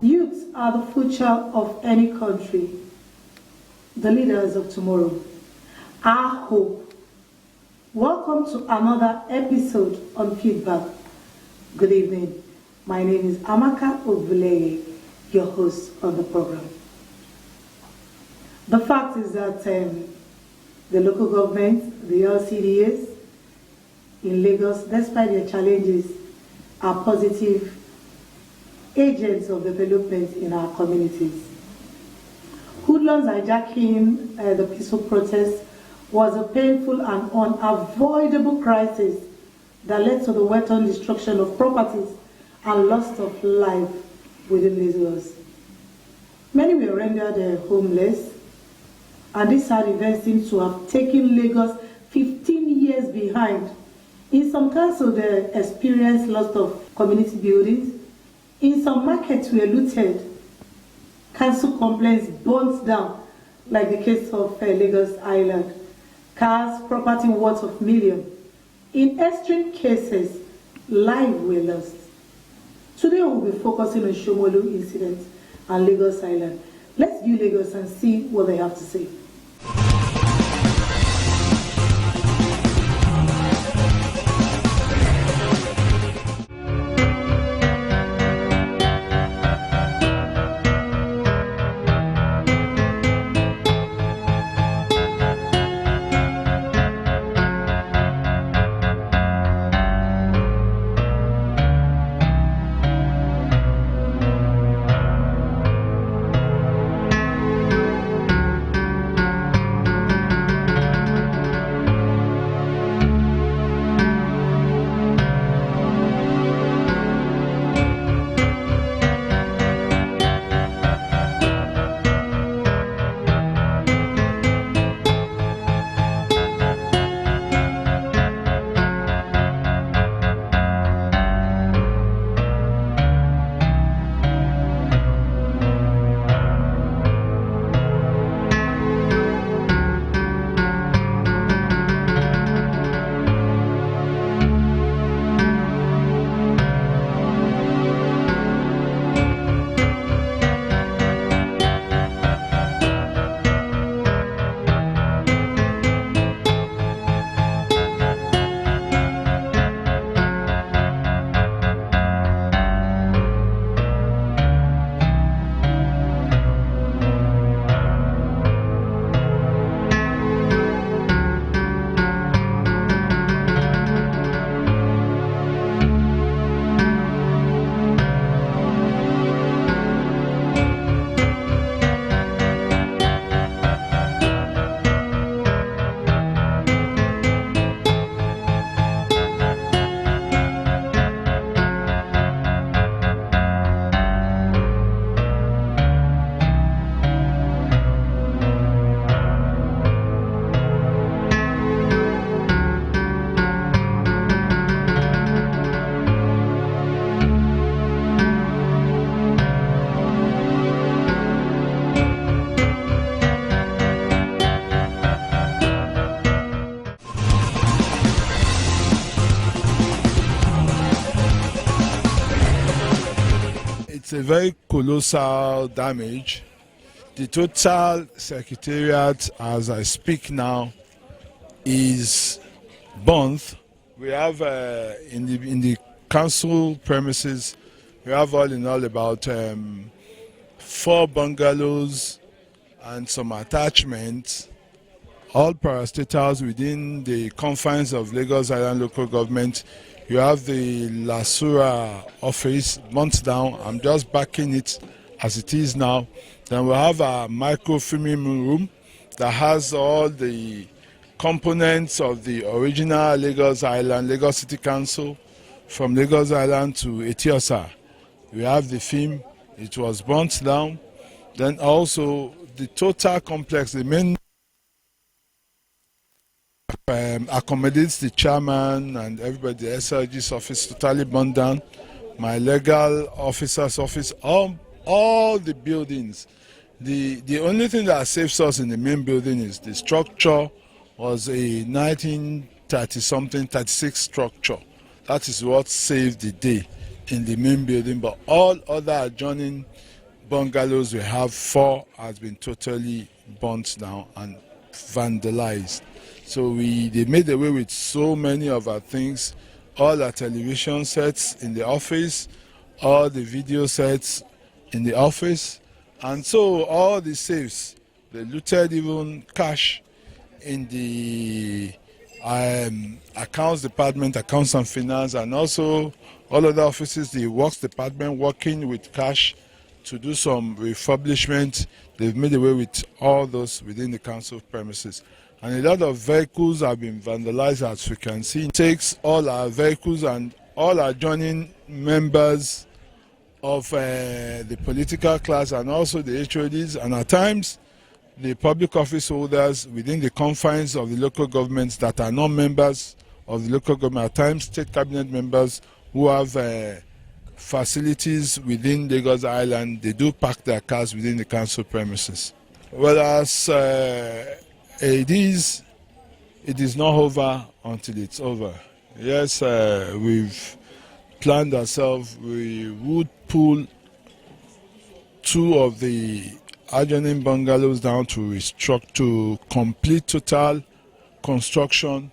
Youths are the future of any country, the leaders of tomorrow, our hope. Welcome to another episode on Feedback. Good evening. My name is Amaka Ovuleye, your host on the program. The fact is that the local government, the LCDAs in Lagos, despite their challenges, are positive agents of development in our communities. Hoodlums hijacking the peaceful protest was a painful and unavoidable crisis that led to the wanton destruction of properties and loss of life within Lagos. Many were rendered homeless, and this sad event seems to have taken Lagos 15 years behind. In some councils, they experienced loss of community buildings. In some markets were looted, council complaints burnt down, like the case of Lagos Island, cars, property worth of millions. In extreme cases, lives were lost. Today we'll be focusing on Shomolu incident and Lagos Island. Let's view Lagos and see what they have to say. It's a very colossal damage. The total secretariat, as I speak now, is burnt. We have in the council premises, we have all in all about 4 bungalows and some attachments, all parastatals within the confines of Lagos Island local government. You have the Lasura office burnt down. I'm just backing it as it is now. Then we have a microfilming room that has all the components of the original Lagos Island, Lagos City Council, from Lagos Island to Etiosa. We have the film, it was burnt down. Then also the total complex, the main accommodates the chairman and everybody, the SLG's office totally burned down. My legal officer's office, all the buildings. The only thing that saves us in the main building is the structure was a 1930-something, 36 structure. That is what saved the day in the main building. But all other adjoining bungalows we have, 4 has been totally burnt down and vandalized. So they made away with so many of our things, all our television sets in the office, all the video sets in the office, and so all the safes. They looted even cash in the accounts department, accounts and finance, and also all other offices, the works department working with cash to do some refurbishment. They've made away with all those within the council premises. And a lot of vehicles have been vandalized, as we can see. It takes all our vehicles and all adjoining members of the political class and also the HODs, and at times the public office holders within the confines of the local governments that are not members of the local government, at times state cabinet members who have facilities within Lagos Island. They do park their cars within the council premises. Well, as it is not over until it's over. Yes, we've planned ourselves. We would pull 2 of the adjoining bungalows down to complete total construction.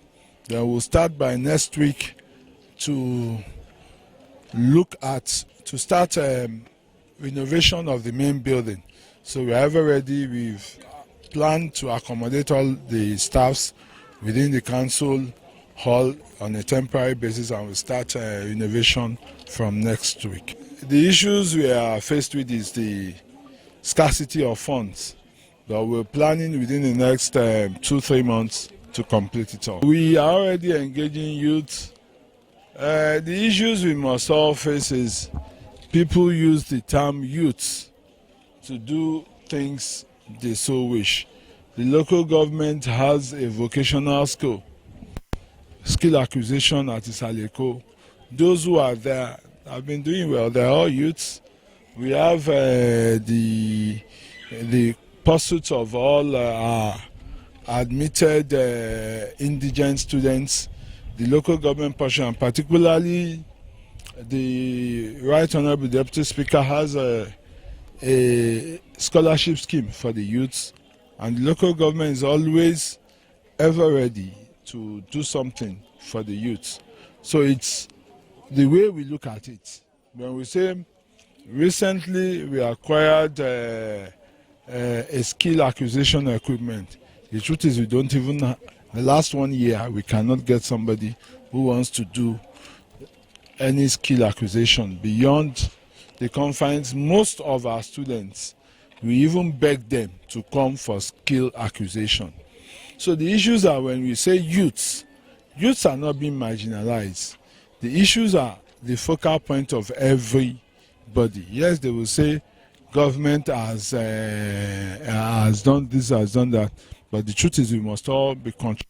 Then we'll start by next week to start renovation of the main building. So we're ever ready. We've planned to accommodate all the staffs within the council hall on a temporary basis, and we'll start renovation from next week. The issues we are faced with is the scarcity of funds, but we're planning within the next 2-3 months to complete it all. We are already engaging youth. The issues we must all face is people use the term youth to do things they so wish. The local government has a vocational skill acquisition at Isaleko. Those who are there have been doing well. They're all youths. We have the pursuit of all our admitted indigent students. The local government portion, and particularly the Right Honorable Deputy Speaker, has a scholarship scheme for the youths, and the local government is always ever ready to do something for the youths. So it's the way we look at it. When we say recently we acquired a skill acquisition equipment, the truth is we don't even, the last 1 year we cannot get somebody who wants to do any skill acquisition beyond the confines. Most of our students, we even beg them to come for skill acquisition. So the issues are, when we say youths are not being marginalized. The issues are the focal point of everybody. Yes, they will say government has done this, has done that, but the truth is we must all be conscious.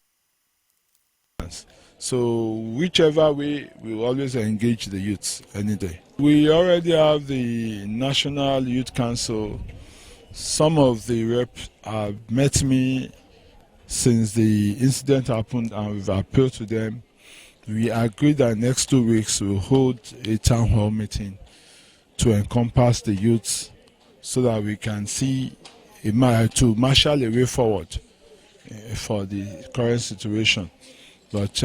So whichever way, we will always engage the youths any day. We already have the National Youth Council. Some of the reps have met me since the incident happened, and we've appealed to them. We agreed that next 2 weeks we'll hold a town hall meeting to encompass the youths so that we can see to marshal a way forward for the current situation. But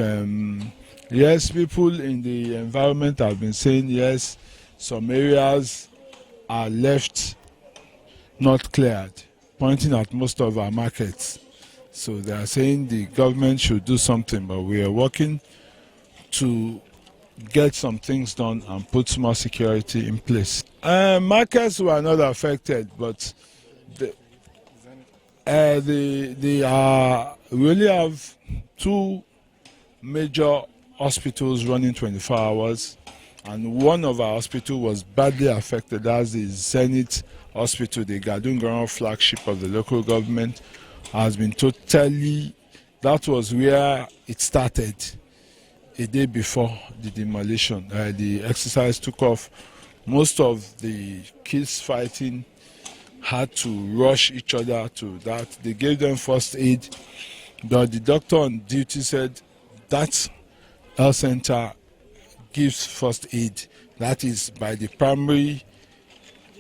yes, people in the environment have been saying yes, some areas are left not cleared, pointing at most of our markets. So they are saying the government should do something, but we are working to get some things done and put more security in place. Markets were not affected, but we only have 2 major hospitals running 24 hours, and one of our hospitals was badly affected. That's the Zenith Hospital, the Gadungara flagship of the local government, has been totally, that was where it started a day before the demolition. The exercise took off. Most of the kids fighting had to rush each other to that. They gave them first aid, but the doctor on duty said that health center gives first aid. That is by the primary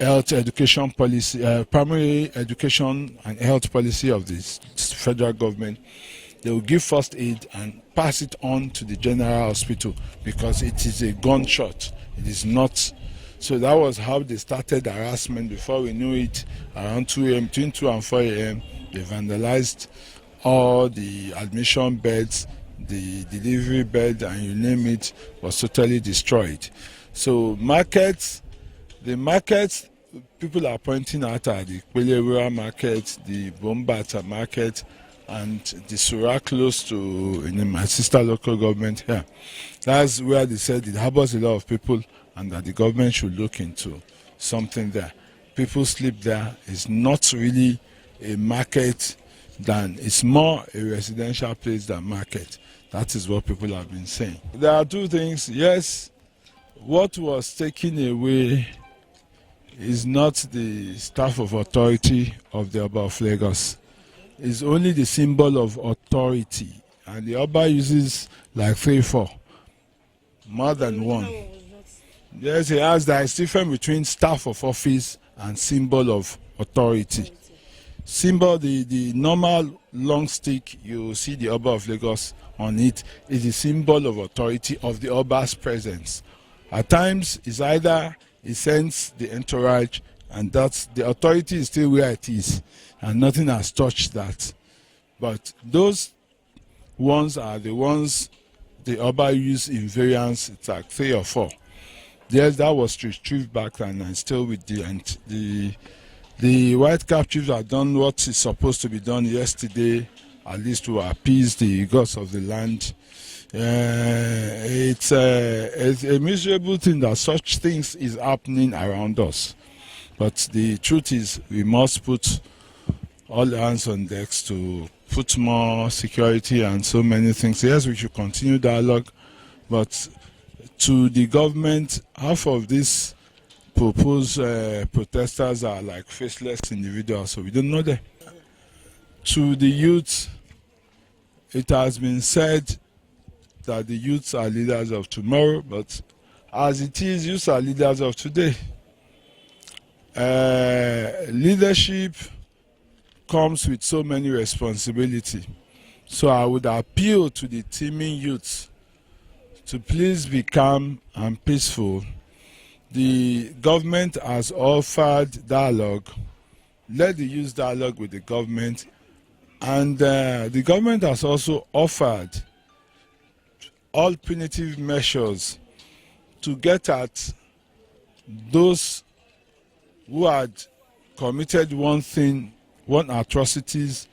health education policy, primary education and health policy of the federal government. They will give first aid and pass it on to the general hospital because it is a gunshot. It is not. So that was how they started the harassment. Before we knew it, around 2 a.m., between 2 and 4 a.m., they vandalized all the admission beds, the delivery bed, and you name it, was totally destroyed. So the markets, people are pointing out at the Kwelewura market, the Bombata market, and the Sura close to my sister local government here. That's where they said it harbors a lot of people and that the government should look into something there. People sleep there. It's not really a market, it's more a residential place than market. That is what people have been saying. There are 2 things. Yes, what was taken away is not the staff of authority of the Oba of Lagos. It's only the symbol of authority. And the Oba uses like 3, 4, more than 1. Yes, he has that. It's different between staff of office and symbol of authority. Symbol, the normal long stick, you see the Oba of Lagos on it, is the symbol of authority of the Oba's presence. At times, it's either he sends the entourage, and that's the authority is still where it is, and nothing has touched that. But those ones are the ones the Oba used in variants. It's like 3 or 4. Yes, that was retrieved back then, and still with the white cap chiefs have done what is supposed to be done yesterday, at least to appease the gods of the land. It's a miserable thing that such things is happening around us. But the truth is, we must put all hands on decks to put more security and so many things. Yes, we should continue dialogue, but to the government, half of these proposed protesters are like faceless individuals, so we don't know them. To the youth, it has been said that the youths are leaders of tomorrow, but as it is, youths are leaders of today. Leadership comes with so many responsibilities. So I would appeal to the teeming youths to please be calm and peaceful. The government has offered dialogue. Let the youth dialogue with the government. And the government has also offered all punitive measures to get at those who had committed one atrocities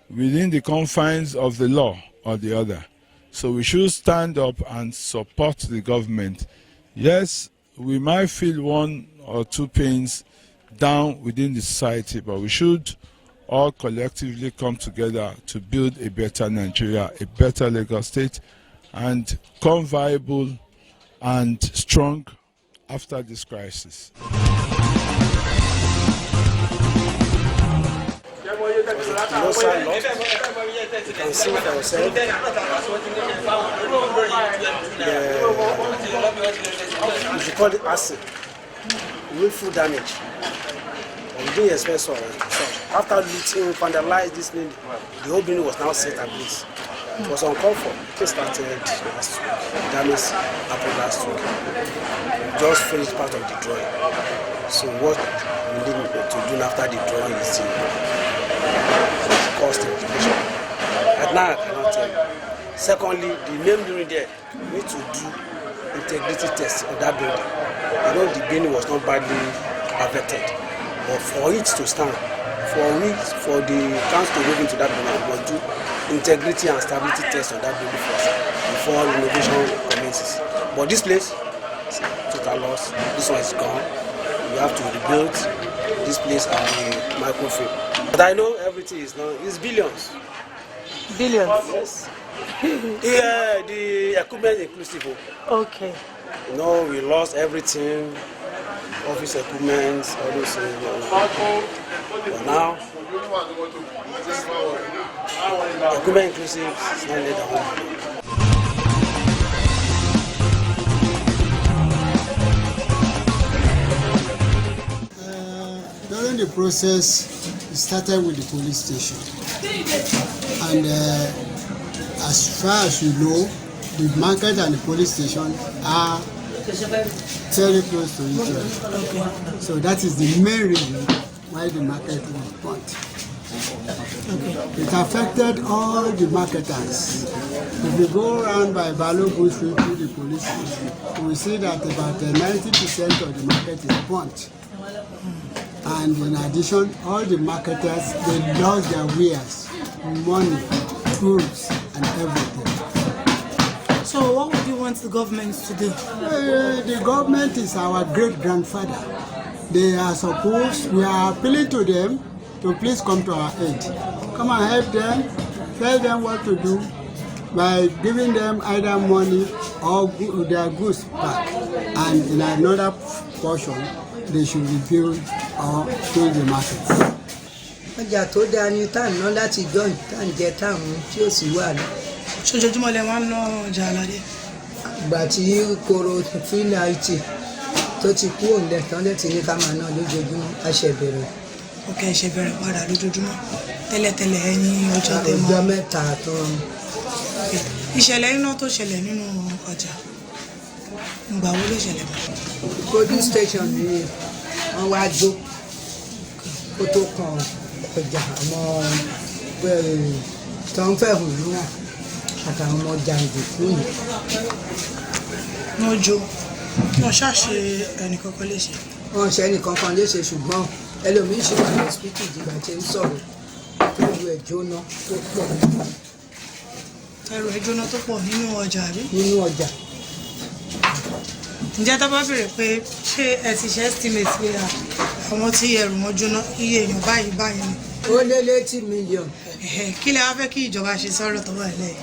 within the confines of the law or the other. So we should stand up and support the government. Yes, we might feel 1 or 2 pains down within the society, but we should all collectively come together to build a better Nigeria, a better Lagos State, and come viable and strong after this crisis. You can see for yourself if you call it acid, willful damage. We didn't expect so. After looting, vandalized this building, the whole building was now set ablaze. It was uncalled for. It started last week. Damage happened last week. We just finished part of the drawing. So what we need to do after the drawing is to cost implication. At now I cannot tell you. Secondly, the name during there, we need to do integrity test of that building. You know, the building was not badly affected, but for it to stand, for the council to move into that building, we must do integrity and stability test of that building first before renovation commences. But this place, total loss. This one is gone. We have to rebuild this place and the microfilm. But I know everything is not. It's billions. Billions? Yes. Yeah, the equipment inclusive. Okay. You know, we lost everything, office equipment, all those things. But now, equipment inclusive is not let home. During the process, it started with the police station. And as far as you know, the market and the police station are very close to each other. So that is the main reason why the market was burnt. It affected all the marketers. If you go around by Balogun Street to the police station, you will see that about 90% of the market is burnt. And in addition, all the marketers, they lost their wares, money, goods, and everything. So what would you want the government to do? The government is our great-grandfather. They are supposed, we are appealing to them to please come to our aid. Come and help them, tell them what to do by giving them either money or their goods back. And in another portion, they should rebuild or build the market. Ọjà tó dáa ni tá à ń ná láti join tá à ń jẹ táwọn tí ó sì wà ní. Ṣojoojúmọ́ lẹ máa ń ná ọjà aládé. Ìgbà tí koro fíláìtì tó ti kú òǹdẹ tán lè ti ní ká máa ná lójoojúmọ́ a ṣe bẹ̀rẹ̀. Ọkẹ́ ṣe bẹ̀rẹ̀ padà lójoojúmọ́. Tẹ́lẹ̀tẹ́lẹ̀ ẹni ọjọ́ tẹ mọ́. Ọjọ́ mẹ́ta tó. Ìṣẹ̀lẹ̀ iná tó ṣẹlẹ̀ nínú ọjà. Ìgbà wo ló ṣẹlẹ̀ bọ̀? Police station ni wọ́n wá jó kó tó kan ọjà àwọn tó ń fẹ̀hónú hàn àtàwọn ọmọ jàǹdùkú yìí. Wọ́n jó. Wọ́n ṣàṣe ẹnìkankan léṣe. Wọ́n ṣe ẹnìkankan léṣe ṣùgbọ́n ẹlòmíín ṣì wà ní hospital ìdìgbà tí ń sọ̀rọ̀ tó lu ẹ̀ jóná tó pọ̀. Ẹrù ẹ̀ jóná tó pọ̀ nínú ọjà àbí? Nínú ọjà. Ǹjẹ́ tá bá bèrè pé ṣé ẹ ti ṣe estimate pé àwọn tí ẹrù wọn jóná iye èèyàn báyìí ni? Ó lé 80 million. Kí lẹ wá fẹ́ kí ìjọba ṣe sọ̀rọ̀ tó wà lẹ́yìn?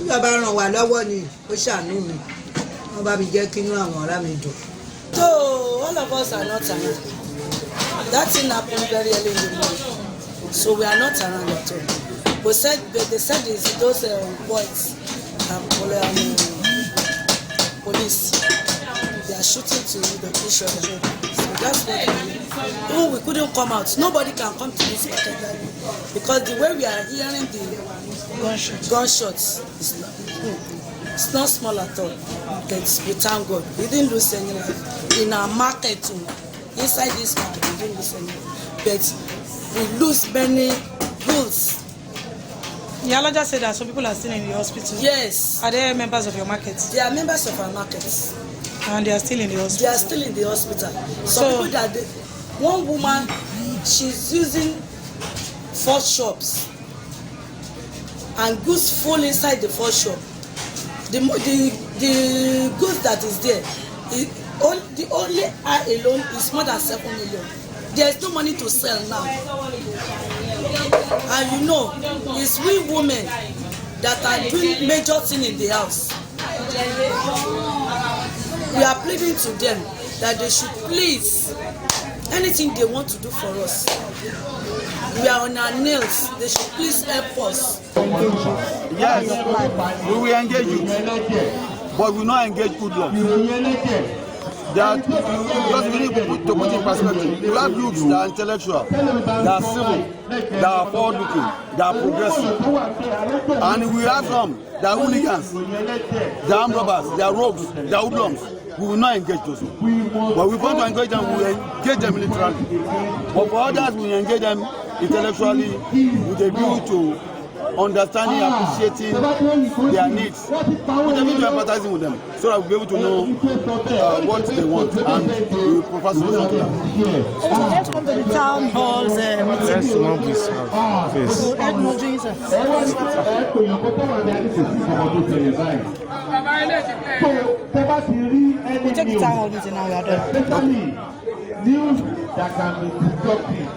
Ìjọba ràn wá lọ́wọ́ ni ó ṣàánú mi. Wọ́n bá mi jẹ́ kí inú àwọn ará mi dùn. So all of us are not around. That thing happened very early in the morning. So we are not around at all. They said it's those boys police. They are shooting to each other. So that's what we couldn't come out. Nobody can come to this particular because the way we are hearing the gunshots it's not small at all. But we thank God. We didn't lose any life. In our market too, inside this market, we didn't lose any life. But we lose many goods. Yalaja said that some people are still in the hospital. Yes. Are they members of your market? They are members of our market. And they are still in the hospital? They are still in the hospital. Some people that one woman, she's using 4 shops and goods full inside the 4 shop. The goods that is there, the only eye alone is more than 7 million. There is no money to sell now. And you know, it's we women that are doing major thing in the house. We are pleading to them that they should please, anything they want to do for us. We are on our nails. They should please help us. Yes, we will engage you, but we will not engage good luck. That because we need to put in perspective. We have youths that are intellectual, that are civil, that are forward-looking, that are progressive, and we have some that are hooligans, they are armed robbers, they are rogues, they are hoodlums. We will not engage those. But we want to engage them, we will engage them militarily. But for others, we will engage them intellectually with a view to understanding, appreciating their needs. We need to empathizing with them so that we'll be able to know what they want and we provide solutions to them. Let's come to the town halls meeting. We'll take the town hall meeting now. We are done. News that can be disruptive.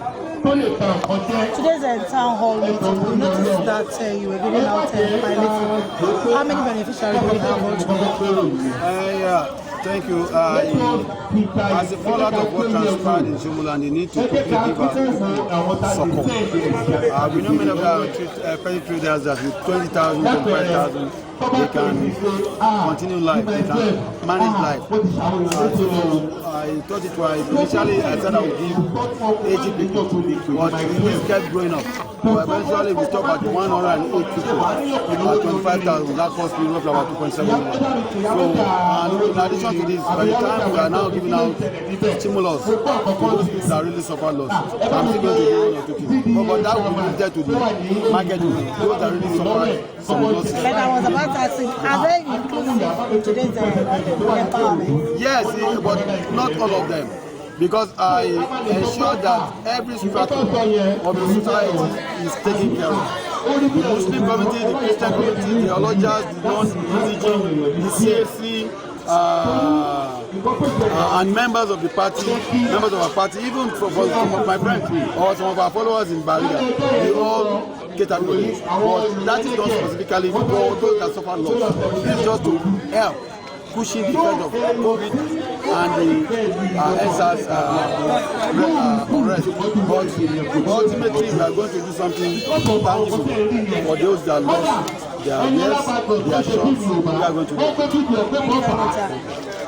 Today's town hall meeting, we noticed that you were giving out palliative. How many beneficiaries do we have altogether? Thank you. As a fallout of what transpired in Shomolu, they need to quickly give us support. We know many of our petty traders that with 20,000 to 5,000, they can continue life, they can manage life. So I thought it was initially I said I would give 80 people, but this kept growing up. So eventually we stopped at 108 people at 25,000. That cost me roughly about 2.7 million. So in addition to this, by the time we are now giving out stimulus to those people that really suffer loss, I'm still going to do 1 or 2 people. But that will be limited to the market, those that really suffer some losses. Like I was about to ask you, are they included in today's empowerment? Yes, but not all of them. Because I ensure that every strata of the society is taken care of. The Muslim community, the Christian community, the theologians, the non-religion, the CAC, and members of the party, members of our party, even from my friends or some of our followers in Bariga, we all cater to this. But that is not specifically for those that suffer loss. This is just to help pushing the effect of COVID and the NSAS unrest. But ultimately, we are going to do something tangible for those that lost their years, their shots. We are going to do it.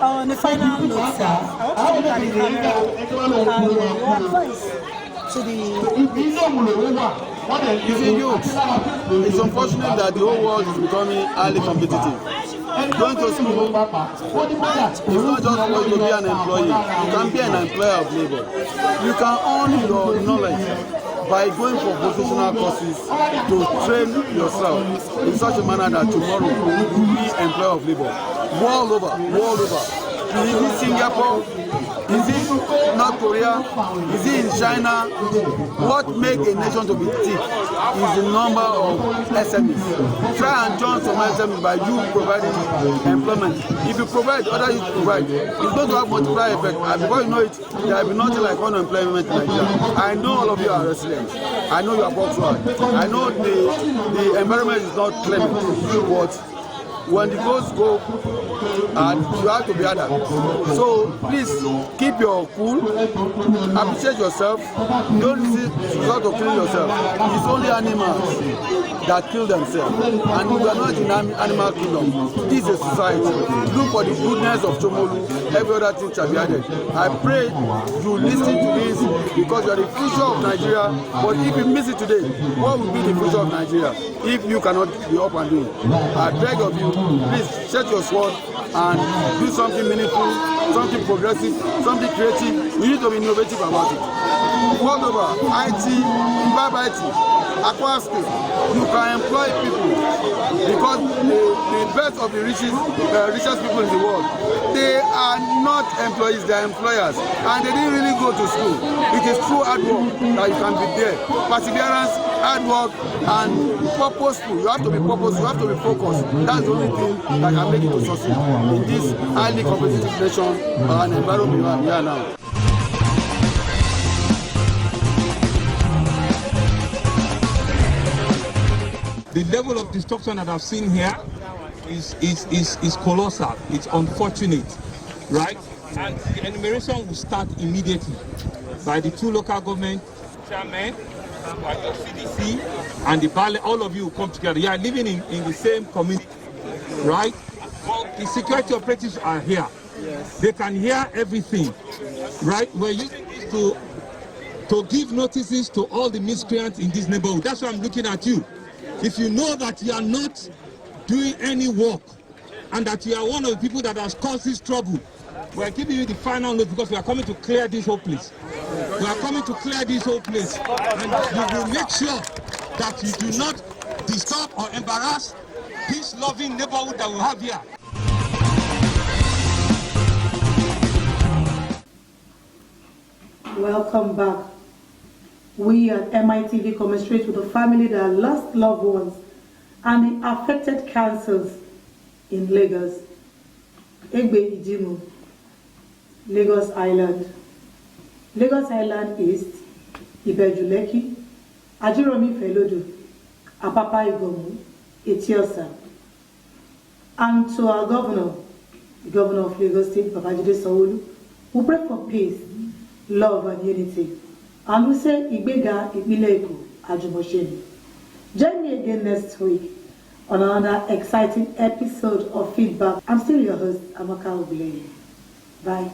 On the final note, sir, I want to look at the camera and your advice to the It's unfortunate that the whole world is becoming highly competitive. Going to school is not just for you to be an employee. You can be an employer of labor. You can earn your knowledge by going for vocational courses to train yourself in such a manner that tomorrow you will be employer of labor. World over. Is it Singapore? Is it North Korea? Is it in China? What makes a nation to be thick is the number of SMEs. Try and join some SMEs by you providing employment. If you provide, others you provide. It's going to have multiplier effect. And before you know it, there will be nothing like unemployment in Nigeria. I know all of you are residents. I know you are worked hard. I know the environment is not clement, but when the goals go, and you have to be harder. So please keep your cool, appreciate yourself, don't resort to kill yourself. It's only animals that kill themselves, and we are not in animal kingdom. This is a society. Look for the goodness of Shomolu, every other thing shall be added. I pray you listen to this because you are the future of Nigeria, but if you miss it today, what will be the future of Nigeria if you cannot be up and doing? I beg of you, please set your sword and do something meaningful, something progressive, something creative. We need to be innovative about it. World over, IT, Imbibe IT, Aqua Skill, you can employ people because the best of the richest people in the world, they are not employees, they are employers, and they didn't really go to school. It is through hard work that you can be there. Perseverance, hard work, and purposeful. You have to be purposeful, you have to be focused. That's the only thing that can make you to succeed in this highly competitive nation and environment we are now. The level of destruction that I've seen here is colossal. It's unfortunate, right? And the enumeration will start immediately by the two local government chairmen, by the CDC, and the Bale. All of you will come together. You are living in the same community, right? Well, the security operatives are here. Yes. They can hear everything, right? We're using this to give notices to all the miscreants in this neighborhood. That's why I'm looking at you. If you know that you are not doing any work and that you are one of the people that has caused this trouble, we are giving you the final note because we are coming to clear this whole place. We are coming to clear this whole place, and you will make sure that you do not disturb or embarrass peace-loving neighborhood that we have here. Welcome back. We at MITV commiserate with the family that lost loved ones and the affected councils in Lagos. Egbe Idimu, Lagos Island. Lagos Island East, Ibejuleki, Ajiromi Felodu, Apapa Igomu, Etiosa. And to our governor, the governor of Lagos State, Babajide Sanwo-Olu, we pray for peace, love and unity. And we say, Igbega, Ipinle Eko, Ajumoshe. Join me again next week on another exciting episode of Feedback. I'm still your host, Amaka Obuleye. Bye.